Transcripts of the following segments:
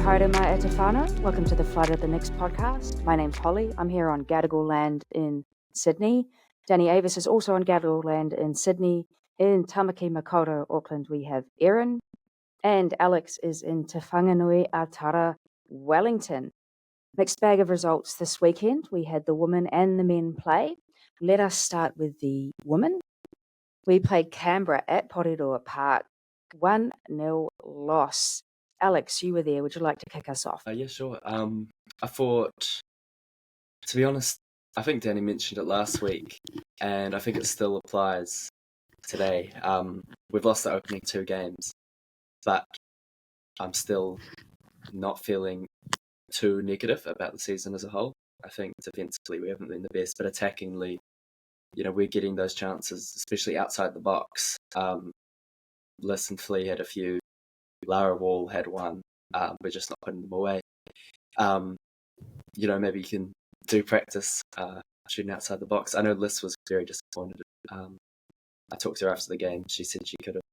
Haere mai e te whānau. Welcome to the Flight of the Next podcast. My name's Holly. I'm here on Gadigal land in Sydney. Danny Avis is also on Gadigal land in Sydney. In Tamaki Makaurau, Auckland, we have Erin. And Alex is in Te Whanganui Atara, Wellington. Mixed bag of results this weekend. We had the women and the men play. Let us start with the women. We played Canberra at Porirua Park. 1-0 loss. Alex, you were there. Would you like to kick us off? Yeah, sure. I thought, to be honest, I think Danny mentioned it last week, and I think it still applies today. We've lost the opening 2 games, but I'm still not feeling too negative about the season as a whole. I think defensively we haven't been the best, but attackingly, we're getting those chances, especially outside the box. Liss and Flea had a few. Lara Wall had one. We're just not putting them away. Maybe you can do practice shooting outside the box. I know Liss was very disappointed. I talked to her after the game. She said she could have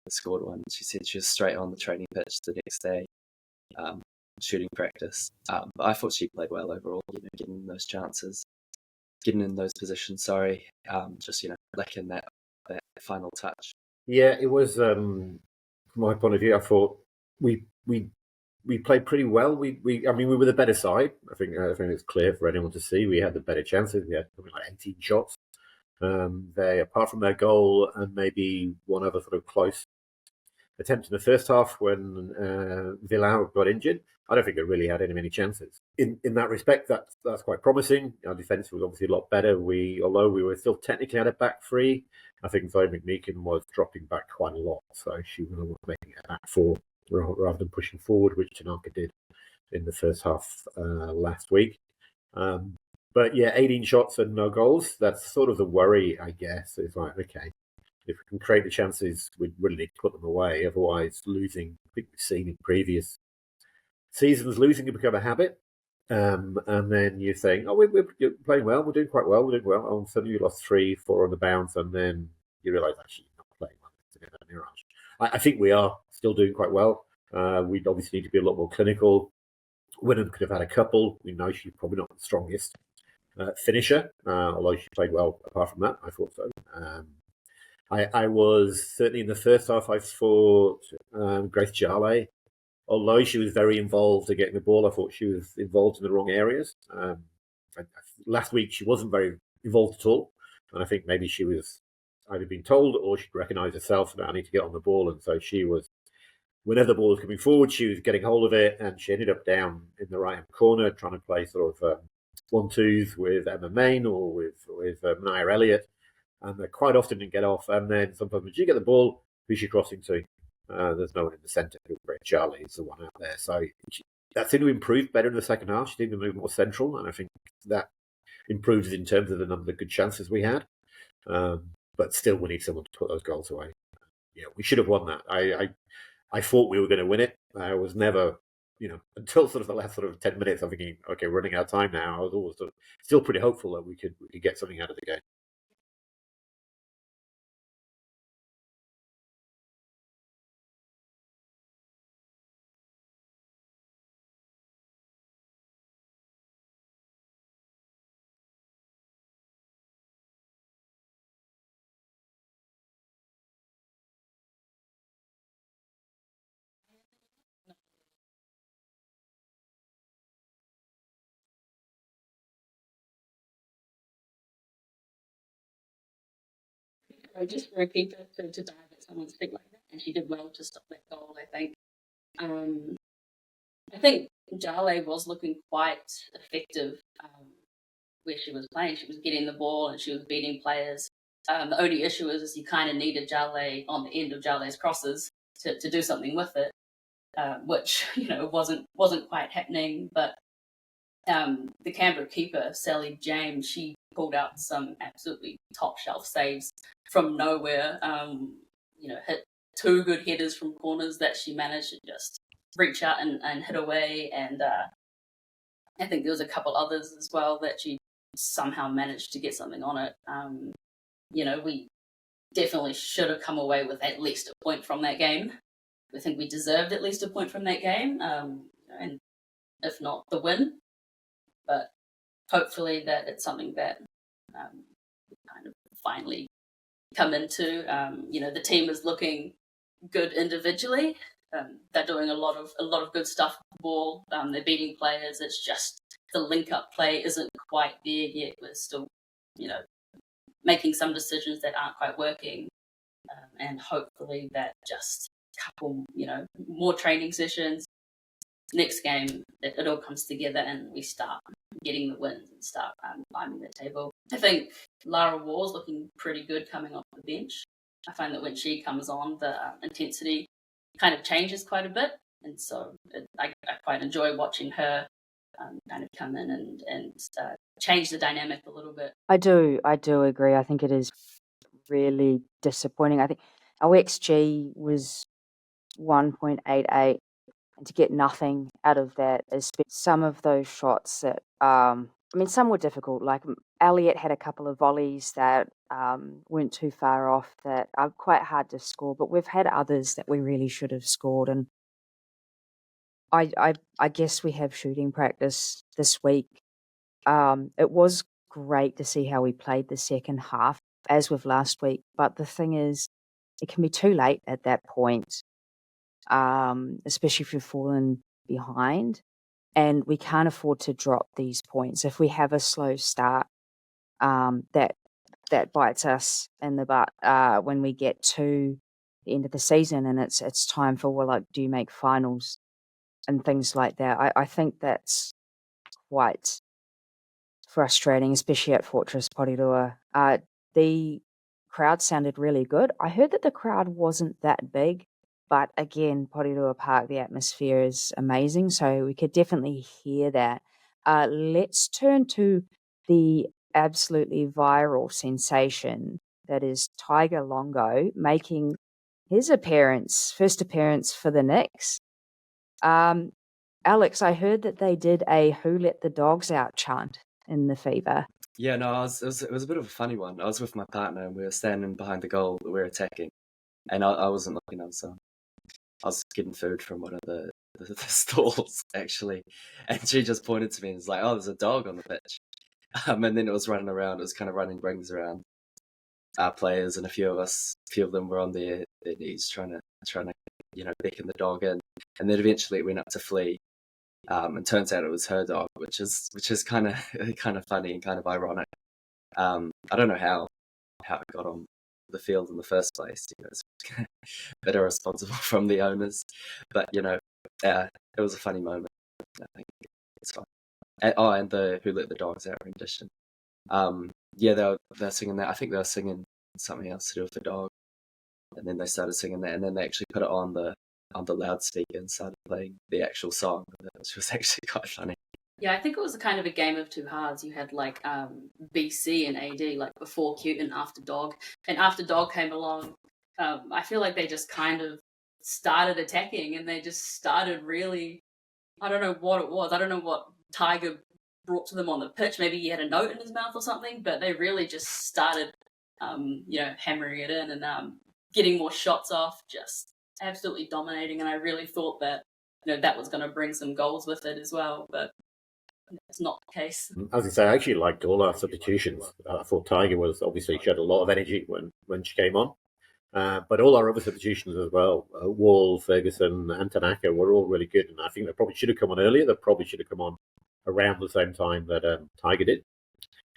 scored one. She said she was straight on the training pitch the next day, shooting practice. But I thought she played well overall, getting those chances, getting in those positions, just, lacking that final touch. Yeah, it was, from my point of view, I thought we played pretty well. We were the better side. I think it's clear for anyone to see. We had the better chances. We had something like 18 shots. Apart from their goal and maybe one other sort of close attempt in the first half when Villau got injured, I don't think it really had any many chances. In that respect, that's quite promising. Our defence was obviously a lot better. Although we were still technically at a back 3, I think Zoe McMeekin was dropping back quite a lot, so she was making a back 4 rather than pushing forward, which Tanaka did in the first half last week. But yeah, 18 shots and no goals. That's sort of the worry, I guess. It's like, okay, if we can create the chances, we really need to put them away. Otherwise, losing, I think we've seen in previous seasons, losing can become a habit. And then you're saying, oh, we're playing well, we're doing quite well, Oh, and suddenly you lost 3-4 on the bounce, and then you realise actually you're not playing well. It's a bit of a mirage. I think we are still doing quite well. We'd obviously need to be a lot more clinical. Wynnum could have had a couple. We know she's probably not the strongest finisher, although she played well apart from that. I thought so. I was certainly in the first half, I thought Grace Jale, although she was very involved in getting the ball, I thought she was involved in the wrong areas. Last week, she wasn't very involved at all. And I think maybe she was either being told or she'd recognised herself that I need to get on the ball. And so she was, whenever the ball was coming forward, she was getting hold of it. And she ended up down in the right-hand corner trying to play sort of 1-2s with Emma Main or with Mania Elliott. And they quite often didn't get off. And then sometimes when you get the ball, who's she crossing to? There's no one in the centre. Charlie is the one out there. So that seemed to improve better in the second half. She seemed to move more central. And I think that improves in terms of the number of good chances we had. But still, we need someone to put those goals away. We should have won that. I thought we were going to win it. I was never, until sort of the last sort of 10 minutes, I'm thinking, okay, we're running out of time now. I was always still pretty hopeful that we could get something out of the game. Just for a keeper to dive at someone's feet like that, and she did well to stop that goal, I think. I think Jale was looking quite effective where she was playing. She was getting the ball and she was beating players. The only issue is you kind of needed Jale on the end of Jale's crosses to do something with it, which wasn't quite happening. But the Canberra keeper, Sally James, she pulled out some absolutely top shelf saves from nowhere. Hit 2 good headers from corners that she managed to just reach out and hit away. And I think there was a couple others as well that she somehow managed to get something on it. We definitely should have come away with at least a point from that game. I think we deserved at least a point from that game. and if not the win, but hopefully that it's something that we kind of finally come into. The team is looking good individually. They're doing a lot of good stuff with the ball. They're beating players. It's just the link-up play isn't quite there yet. We're still, making some decisions that aren't quite working, and hopefully that just couple, more training sessions. Next game, it all comes together and we start getting the wins and start climbing the table. I think Lara Waugh's looking pretty good coming off the bench. I find that when she comes on, the intensity kind of changes quite a bit, and so I quite enjoy watching her kind of come in and change the dynamic a little bit. I do agree. I think it is really disappointing. I think our XG was 1.88, and to get nothing out of that is some of those shots that some were difficult. Like Elliot had a couple of volleys that weren't too far off that are quite hard to score, but we've had others that we really should have scored. And I guess we have shooting practice this week. It was great to see how we played the second half, as with last week. But the thing is, it can be too late at that point, especially if you've fallen behind. And we can't afford to drop these points. If we have a slow start, that bites us in the butt when we get to the end of the season, and it's time for, do you make finals and things like that. I think that's quite frustrating, especially at Fortress Porirua. The crowd sounded really good. I heard that the crowd wasn't that big, but again, Porirua Park, the atmosphere is amazing, so we could definitely hear that. Let's turn to the absolutely viral sensation that is Tiger Longo making his first appearance for the Knicks. Alex, I heard that they did a "Who Let the Dogs Out" chant in the Fever. Yeah, no, it was a bit of a funny one. I was with my partner and we were standing behind the goal that we were attacking, and I wasn't looking. I was getting food from one of the stalls actually, and she just pointed to me and was like, "Oh, there's a dog on the pitch," and then it was running around. It was kind of running rings around our players, and a few of them were on their knees trying to beckon the dog in, and then eventually it went up to flee. And turns out it was her dog, which is kind of funny and kind of ironic. I don't know how it got on the field in the first place. It's a bit irresponsible from the owners, but it was a funny moment. I think it's fine. And the "Who Let the Dogs Out" rendition. They're singing that. I think they were singing something else to do with the dog, and then they started singing that, and then they actually put it on the loudspeaker and started playing the actual song, which was actually quite funny. Yeah, I think it was kind of a game of two halves. You had BC and AD, like before Cute and after Dog. And after Dog came along, I feel like they just kind of started attacking, and they just started really, I don't know what it was. I don't know what Tiger brought to them on the pitch. Maybe he had a note in his mouth or something, but they really just started, hammering it in and getting more shots off, just absolutely dominating. And I really thought that, that was going to bring some goals with it as well, but it's not the case. As I say, I actually liked all our substitutions. I thought Tiger she had a lot of energy when she came on. But all our other substitutions as well, Wall, Ferguson, and Tanaka, were all really good. And I think they probably should have come on earlier. They probably should have come on around the same time that Tiger did,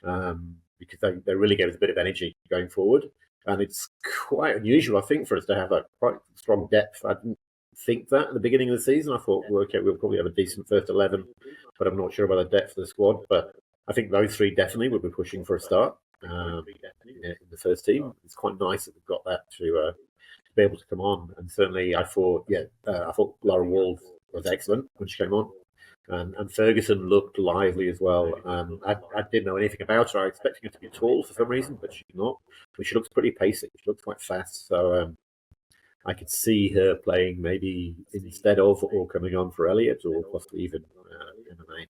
because they really gave us a bit of energy going forward. And it's quite unusual, I think, for us to have a quite strong depth. I didn't think that at the beginning of the season. I thought, we'll probably have a decent first 11, but I'm not sure about the depth of the squad. But I think those three definitely will be pushing for a start in the first team. It's quite nice that we've got that to be able to come on. And certainly I thought Laura Wall was excellent when she came on. And Ferguson looked lively as well. I didn't know anything about her. I was expecting her to be tall for some reason, but she's not. But she looks pretty pacey. She looks quite fast. So I could see her playing maybe instead of or coming on for Elliot, or possibly even MMA.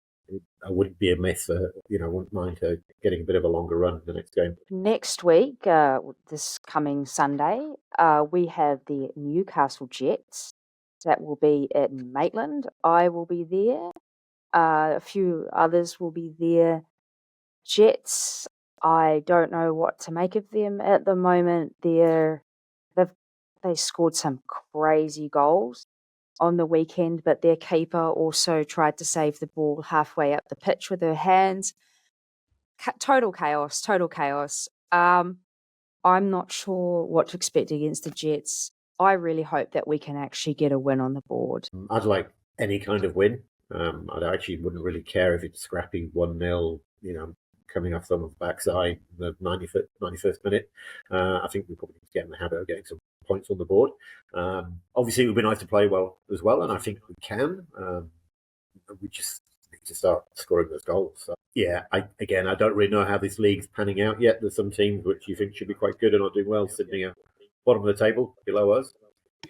I wouldn't be amiss. I wouldn't mind her getting a bit of a longer run in the next game. Next week, this coming Sunday, we have the Newcastle Jets That will be in Maitland. I will be there. A few others will be there. Jets, I don't know what to make of them at the moment. They scored some crazy goals on the weekend, but their keeper also tried to save the ball halfway up the pitch with her hands. Total chaos, total chaos. I'm not sure what to expect against the Jets. I really hope that we can actually get a win on the board. I'd like any kind of win. I actually wouldn't really care if it's scrappy 1-0, coming off someone's backside in the 91st minute. I think we probably need to get in the habit of getting some points on the board. Obviously, it would be nice to play well as well, and I think we can. We just need to start scoring those goals. So, yeah, I don't really know how this league's panning out yet. There's some teams which you think should be quite good and not doing well. Sydney are bottom of the table, below us.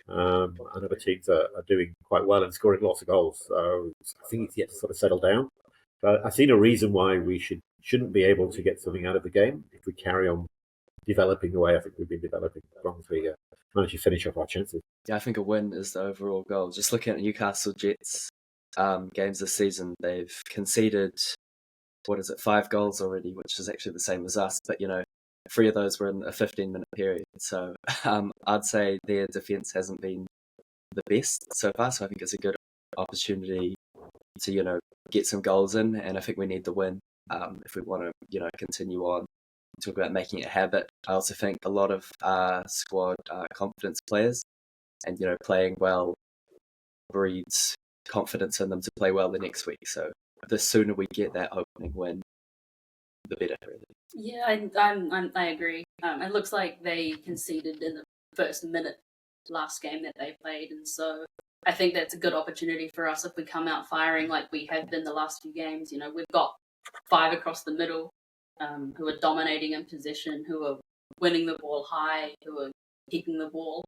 And other teams are doing quite well and scoring lots of goals. So I think it's yet to sort of settle down. But I see no reason why we shouldn't be able to get something out of the game if we carry on developing the way I think we've been developing, as long as we manage to finish off our chances. Yeah, I think a win is the overall goal. Just looking at Newcastle Jets games this season, they've conceded, 5 goals already, which is actually the same as us. But, 3 of those were in a 15-minute period. So I'd say their defence hasn't been the best so far. So I think it's a good opportunity to, get some goals in. And I think we need the win if we want to, continue on. Talk about making it a habit. I also think a lot of squad confidence players and, playing well breeds confidence in them to play well the next week. So the sooner we get that opening win, the better. Really. Yeah, I agree. It looks like they conceded in the first minute last game that they played, and so I think that's a good opportunity for us if we come out firing like we have been the last few games. We've got 5 across the middle who are dominating in possession, who are winning the ball high, who are keeping the ball.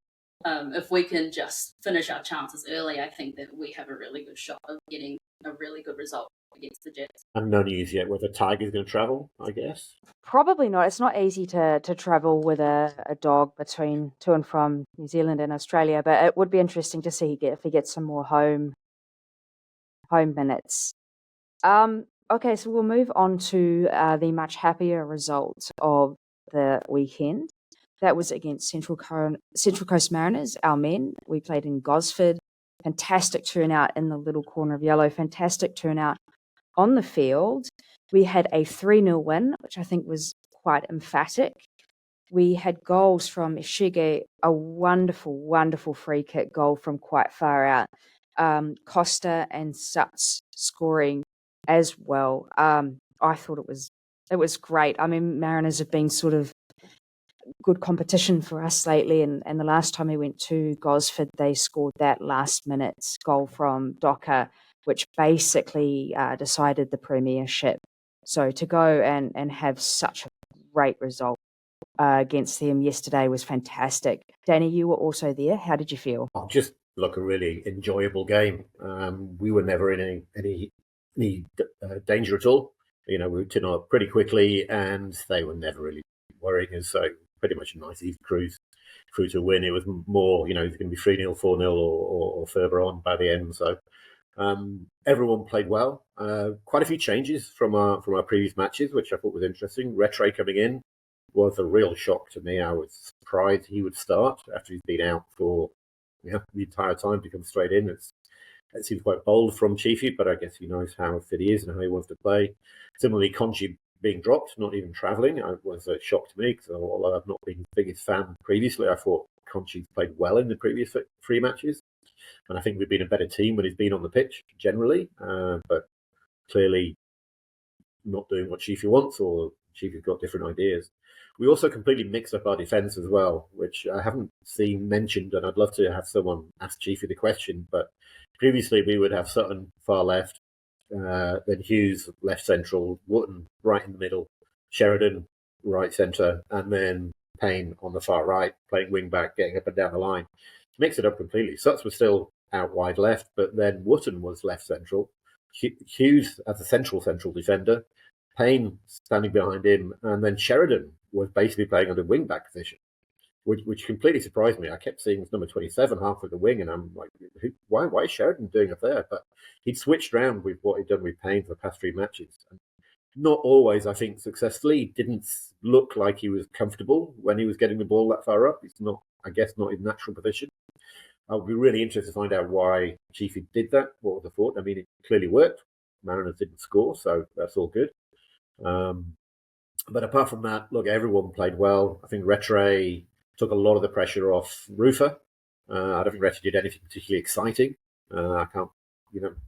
If we can just finish our chances early, I think that we have a really good shot of getting a really good result against the Jets. And no news yet whether Tiger's going to travel, I guess. Probably not. It's not easy to travel with a dog between to and from New Zealand and Australia, but it would be interesting to see if he gets some more home minutes. Okay, so we'll move on to the much happier result of the weekend. That was against Central Coast Mariners, our men. We played in Gosford. Fantastic turnout in the little corner of yellow. Fantastic turnout on the field. We had a 3-0 win, which I think was quite emphatic. We had goals from Ishige, a wonderful, wonderful free kick goal from quite far out. Costa and Sutz scoring as well. I thought it was great. I mean, Mariners have been sort of good competition for us lately, and the last time we went to Gosford, they scored that last minute goal from Docker, which basically decided the premiership. So to go and have such a great result against them yesterday was fantastic. Danny, you were also there. How did you feel? Just a really enjoyable game. We were never in any danger at all. We were turning up pretty quickly, and they were never really worrying us. So pretty much a nice easy cruise to win. It was more, it's going to be 3-0, 4-0, or further on by the end. So everyone played well. Quite a few changes from our previous matches, which I thought was interesting. Retre coming in was a real shock to me. I was surprised he would start after he's been out for the entire time to come straight in. It seems quite bold from Chiefy, but I guess he knows how fit he is and how he wants to play. Similarly, Conchi being dropped, not even travelling, was a shock to me, because although I've not been the biggest fan previously, I thought Conchi's played well in the previous 3 matches. And I think we've been a better team when he's been on the pitch, generally. But clearly not doing what Chiefy wants, or Chiefy's got different ideas. We also completely mixed up our defence as well, which I haven't seen mentioned, and I'd love to have someone ask Chiefy the question. But previously we would have Sutton far left, then Hughes left central, Wootton right in the middle, Sheridan right centre, and then Payne on the far right, playing wing back, getting up and down the line. Mix it up completely. Sutton was still out wide left, but then Wootton was left central, Hughes as a central defender, Payne standing behind him, and then Sheridan was basically playing on the wing back position. which completely surprised me. I kept seeing number 27 half of the wing, and I'm like, why is Sheridan doing up there? But he'd switched around with what he'd done with Payne for the past 3 matches. And not always, I think, successfulully. He didn't look like he was comfortable when he was getting the ball that far up. It's not, I guess, not his natural position. I'll be really interested to find out why Chiefy did that. What was the thought? I mean, it clearly worked. Mariners didn't score, so that's all good. But apart from that, look, everyone played well. I think Retre took a lot of the pressure off Rufer. I don't think Retre did anything particularly exciting. I can't,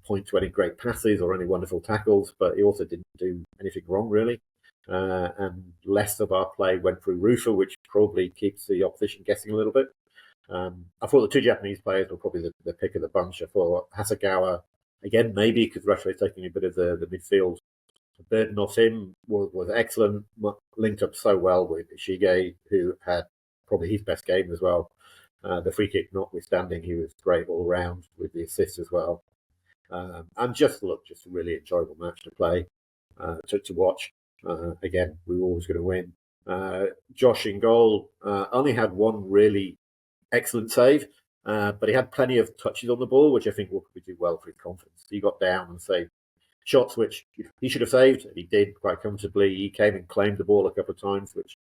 point to any great passes or any wonderful tackles, but he also didn't do anything wrong, really. And less of our play went through Rufer, which probably keeps the opposition guessing a little bit. I thought the 2 Japanese players were probably the pick of the bunch. I thought Hasegawa, again, maybe because Retre is taking a bit of the midfield burden off him, was excellent, linked up so well with Ishige, who had probably his best game as well. The free kick notwithstanding, he was great all round with the assist as well. And just a really enjoyable match to play, to watch. Again, we were always going to win. Josh in goal only had one really excellent save, but he had plenty of touches on the ball, which I think will probably do well for his confidence. He got down and saved shots which he should have saved, and he did quite comfortably. He came and claimed the ball a couple of times, which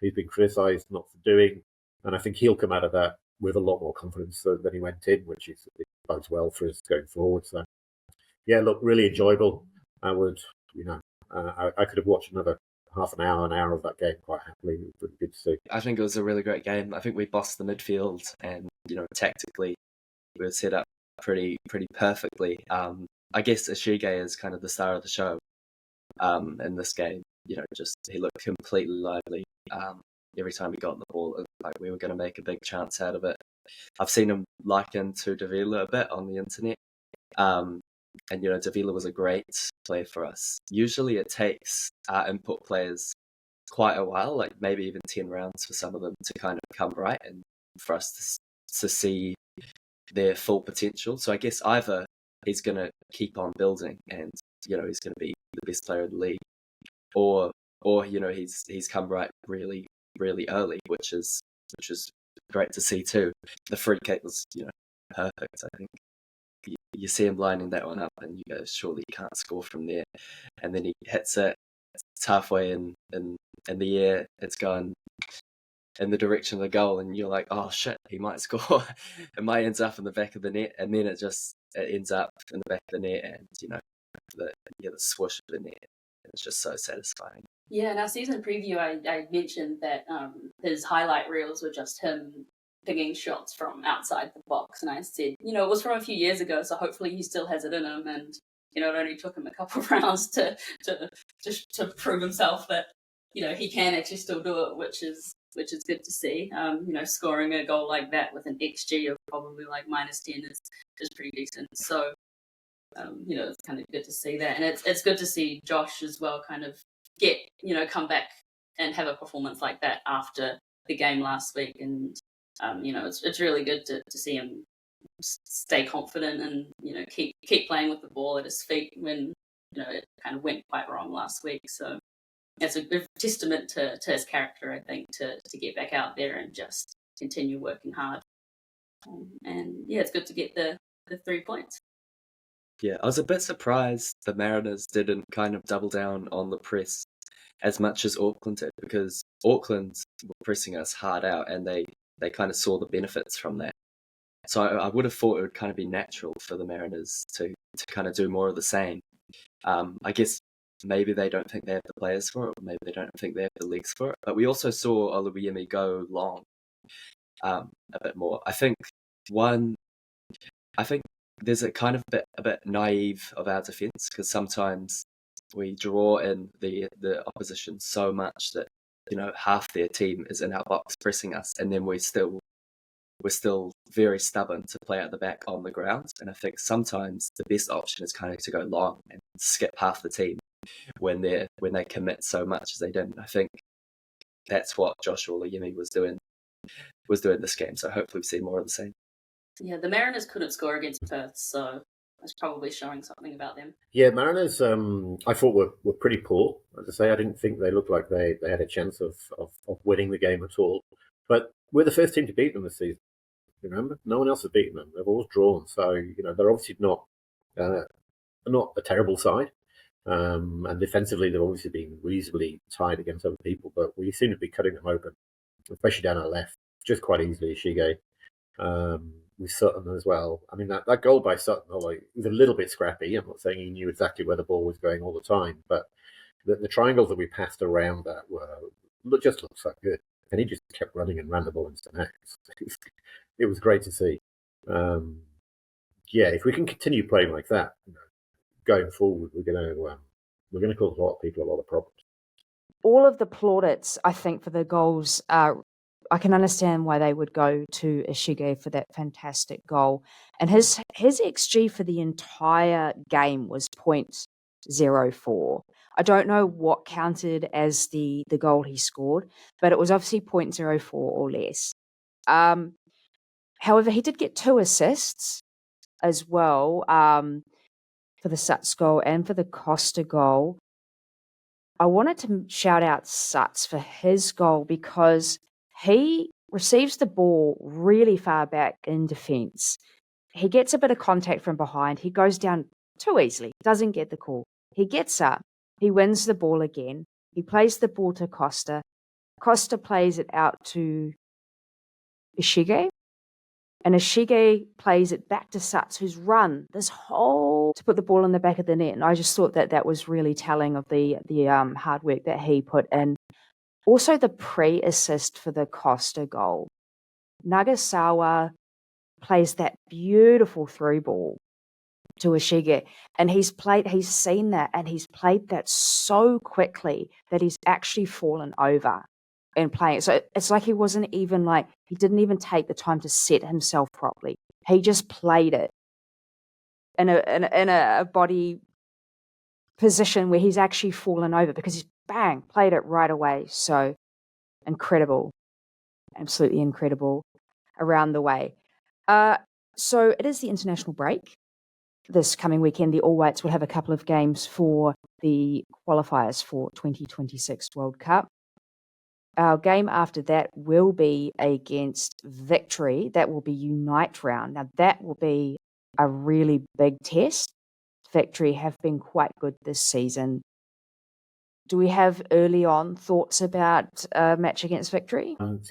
he's been criticised not for doing. And I think he'll come out of that with a lot more confidence than he went in, which is bodes well for us going forward. So, yeah, look, really enjoyable. I would, I could have watched another half an hour of that game quite happily. It was really good to see. I think it was a really great game. I think we bossed the midfield, and tactically we were set up pretty perfectly. I guess Ishige is kind of the star of the show in this game. Just he looked completely lively. Every time he got on the ball, it looked like we were going to make a big chance out of it. I've seen him likened to Davila a bit on the internet. And Davila was a great player for us. Usually it takes our input players quite a while, like maybe even 10 rounds for some of them to kind of come right and for us to see their full potential. So I guess either he's going to keep on building and, he's going to be the best player in the league, or he's come right really, really early, which is great to see too. The free kick was, perfect. I think you see him lining that one up and you go, surely he can't score from there. And then he hits it, it's halfway in the air, it's going in the direction of the goal, and you're like, oh shit, he might score. It might end up in the back of the net, and then it ends up in the back of the net, and the swoosh of the net. It's just so satisfying. Yeah, in our season preview, I mentioned that his highlight reels were just him picking shots from outside the box, and I said, it was from a few years ago, so hopefully he still has it in him, and it only took him a couple of rounds to prove himself that he can actually still do it, which is good to see. Scoring a goal like that with an XG of probably like -10 is pretty decent. So it's kind of good to see that, and it's good to see Josh as well kind of get come back and have a performance like that after the game last week, and it's really good to see him stay confident and keep playing with the ball at his feet when it kind of went quite wrong last week. So it's a good testament to his character, I think, to get back out there and just continue working hard. And yeah, it's good to get the 3 points. Yeah, I was a bit surprised the Mariners didn't kind of double down on the press as much as Auckland did, because Auckland were pressing us hard out and they kind of saw the benefits from that. So I would have thought it would kind of be natural for the Mariners to kind of do more of the same. I guess maybe they don't think they have the players for it, or maybe they don't think they have the legs for it. But we also saw Oluwayemi go long a bit more. I think there's a kind of a bit naive of our defence, because sometimes we draw in the opposition so much that half their team is in our box pressing us, and then we're still very stubborn to play at the back on the ground. And I think sometimes the best option is kind of to go long and skip half the team when they commit so much as they did. I think that's what Joshua Oluwayemi was doing this game. So hopefully we see more of the same. Yeah, the Mariners couldn't score against Perth, so that's probably showing something about them. Yeah, Mariners, I thought were pretty poor. As I say, I didn't think they looked like they had a chance of winning the game at all. But we're the first team to beat them this season. Remember, no one else has beaten them. They've always drawn, so they're obviously not a terrible side. And defensively, they've obviously been reasonably tight against other people, but we seem to be cutting them open, especially down our left, just quite easily. Ishige, with Sutton as well. I mean, that goal by Sutton, although it was a little bit scrappy. I'm not saying he knew exactly where the ball was going all the time, but the triangles that we passed around that just looked so good. And he just kept running and ran the ball into the net. It was great to see. If we can continue playing like that, going forward, we're going to cause a lot of people a lot of problems. All of the plaudits, I think, for the goals, I can understand why they would go to Ishige for that fantastic goal. And his XG for the entire game was 0.04. I don't know what counted as the goal he scored, but it was obviously 0.04 or less. However, he did get 2 assists as well, for the Suts goal and for the Costa goal. I wanted to shout out Suts for his goal because he receives the ball really far back in defence. He gets a bit of contact from behind. He goes down too easily, doesn't get the call. He gets up. He wins the ball again. He plays the ball to Costa. Costa plays it out to Ishige. And Ishige plays it back to Suts, who's run this whole to put the ball in the back of the net. And I just thought that was really telling of the hard work that he put in. Also, the pre-assist for the Costa goal. Nagasawa plays that beautiful through ball to Ishige, and he's seen that, and he's played that so quickly that he's actually fallen over and playing it. So it's like he didn't even take the time to set himself properly. He just played it in a body position where he's actually fallen over because he's played it right away. So incredible, absolutely incredible around the way. So it is the international break this coming weekend. The All Whites will have a couple of games for the qualifiers for 2026 World Cup. Our game after that will be against Victory. That will be Unite round. Now, that will be a really big test. Victory have been quite good this season. Do we have early on thoughts about a match against Victory? It's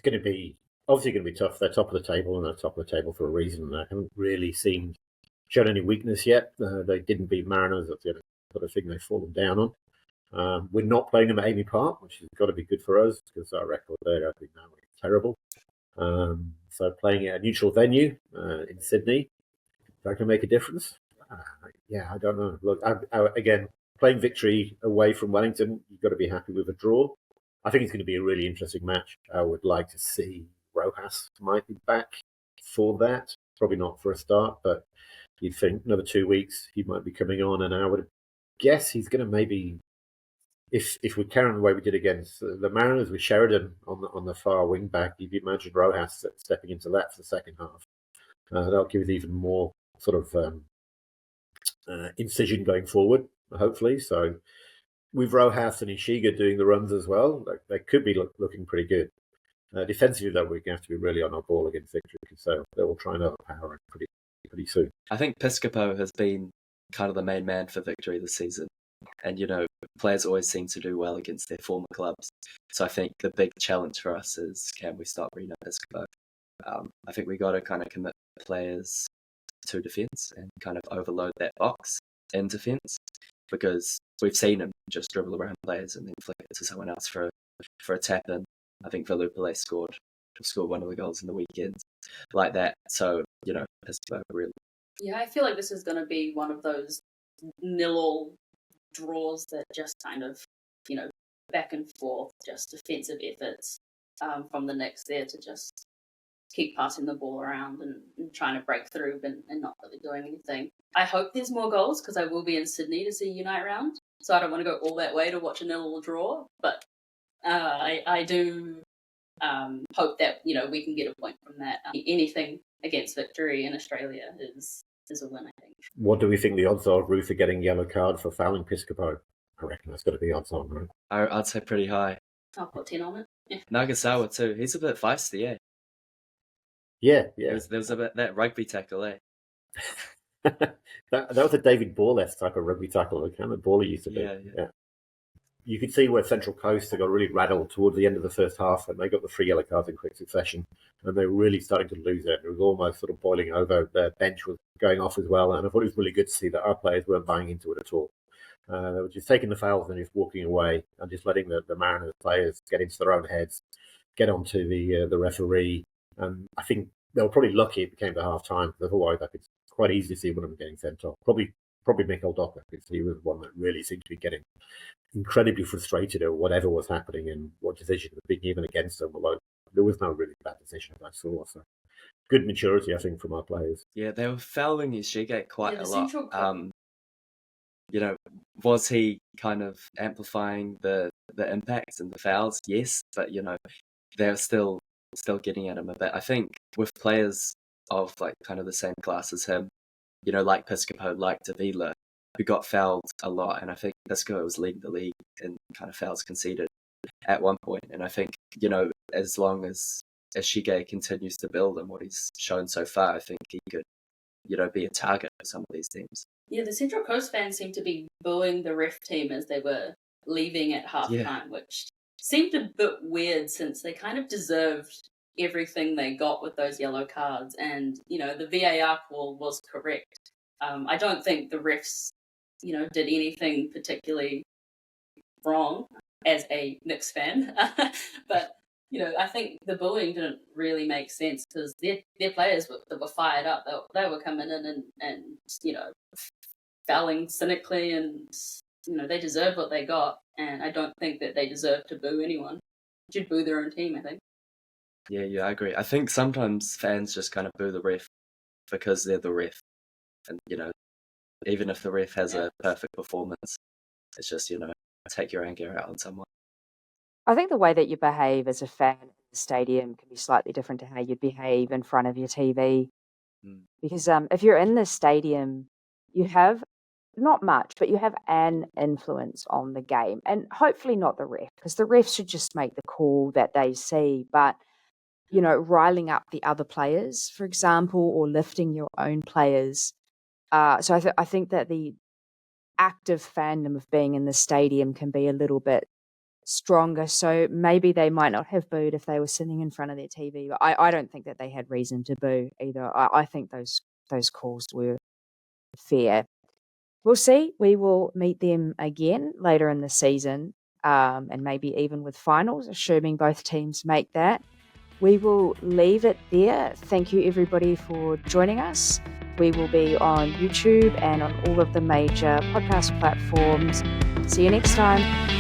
obviously going to be tough. They're top of the table, and they're top of the table for a reason. They haven't really shown any weakness yet. They didn't beat Mariners. That's the other sort of thing they've fallen down on. We're not playing them at Amy Park, which has got to be good for us because our record there, I think, now is terrible. So playing at a neutral venue in Sydney, that can make a difference. I don't know. Look, again, playing Victory away from Wellington, you've got to be happy with a draw. I think it's going to be a really interesting match. I would like to see Rojas might be back for that. Probably not for a start, but you'd think another 2 weeks he might be coming on, and I would guess he's going to maybe, if we carry on the way we did against the Mariners with Sheridan on the far wing back, you'd imagine Rojas stepping into that for the second half. That'll give us even more sort of incision going forward, hopefully. So with Rojas and Ishige doing the runs as well, they could be looking pretty good. Defensively, though, we're going to have to be really on our ball against Victory because they will try and overpower it pretty soon. I think Piscopo has been kind of the main man for Victory this season. And, players always seem to do well against their former clubs. So I think the big challenge for us is, can we stop Reno Piscopo? I think we got to kind of commit players to defence and kind of overload that box in defence because we've seen him just dribble around players and then flick it to someone else for a tap-in. I think Valupale scored one of the goals in the weekend like that. So, Piscopo really. Yeah, I feel like this is going to be one of those nil-all draws that just kind of, back and forth, just defensive efforts from the Knicks there to just keep passing the ball around and trying to break through and not really doing anything. I hope there's more goals because I will be in Sydney to see Unite round, so I don't want to go all that way to watch a nil-all draw, but I do hope that, we can get a point from that. Anything against Victory in Australia is a win, I think. What do we think the odds are of Ruther getting yellow card for fouling Piscopo? I reckon that's got to be odds on, right? I'd say pretty high. I'll put 10 on it. Yeah. Nagasawa too. He's a bit feisty, eh? Yeah, There yeah. was a bit that rugby tackle, eh? that was a David Ball-esque type of rugby tackle. The kind of ball he used to do. Yeah. You could see where Central Coast got really rattled towards the end of the first half, and they got the 3 yellow cards in quick succession, and they were really starting to lose it. It was almost sort of boiling over. Their bench was going off as well, and I thought it was really good to see that our players weren't buying into it at all. They were just taking the fouls and just walking away, and just letting the Mariners players get into their own heads, get onto the referee. And I think they were probably lucky it became the half time, because otherwise it's quite easy to see one of them getting sent off. Probably Michael Docker, because he was one that really seemed to be getting incredibly frustrated at whatever was happening and what decision was being given against them, although there was no really bad decision I saw. So good maturity, I think, from our players. Yeah, they were fouling Ishige quite a lot. Central Was he kind of amplifying the impacts and the fouls? Yes, but they're still getting at him a bit. I think with players of like kind of the same class as him, like Piscopo, like Davila, who got fouled a lot, and I think Piscopo was leading the league in kind of fouls conceded at one point. And I think as long as Ishige continues to build on what he's shown so far, I think he could be a target for some of these teams. Yeah, the Central Coast fans seemed to be booing the ref team as they were leaving at halftime, which seemed a bit weird since they kind of deserved everything they got with those yellow cards. And, the VAR call was correct. I don't think the refs, did anything particularly wrong as a Knicks fan. But, I think the booing didn't really make sense because their players that were fired up, they were coming in and fouling cynically, and they deserved what they got, and I don't think that they deserve to boo anyone. They should boo their own team, I think. Yeah, I agree. I think sometimes fans just kind of boo the ref because they're the ref, and even if the ref has a perfect performance, it's just take your anger out on someone. I think the way that you behave as a fan in the stadium can be slightly different to how you'd behave in front of your TV. Because if you're in the stadium, you have not much, but you have an influence on the game, and hopefully not the ref, because the ref should just make the call that they see. But riling up the other players, for example, or lifting your own players. So I think that the active fandom of being in the stadium can be a little bit stronger. So maybe they might not have booed if they were sitting in front of their TV. But I don't think that they had reason to boo either. I think those calls were fair. We'll see. We will meet them again later in the season, and maybe even with finals, assuming both teams make that. We will leave it there. Thank you, everybody, for joining us. We will be on YouTube and on all of the major podcast platforms. See you next time.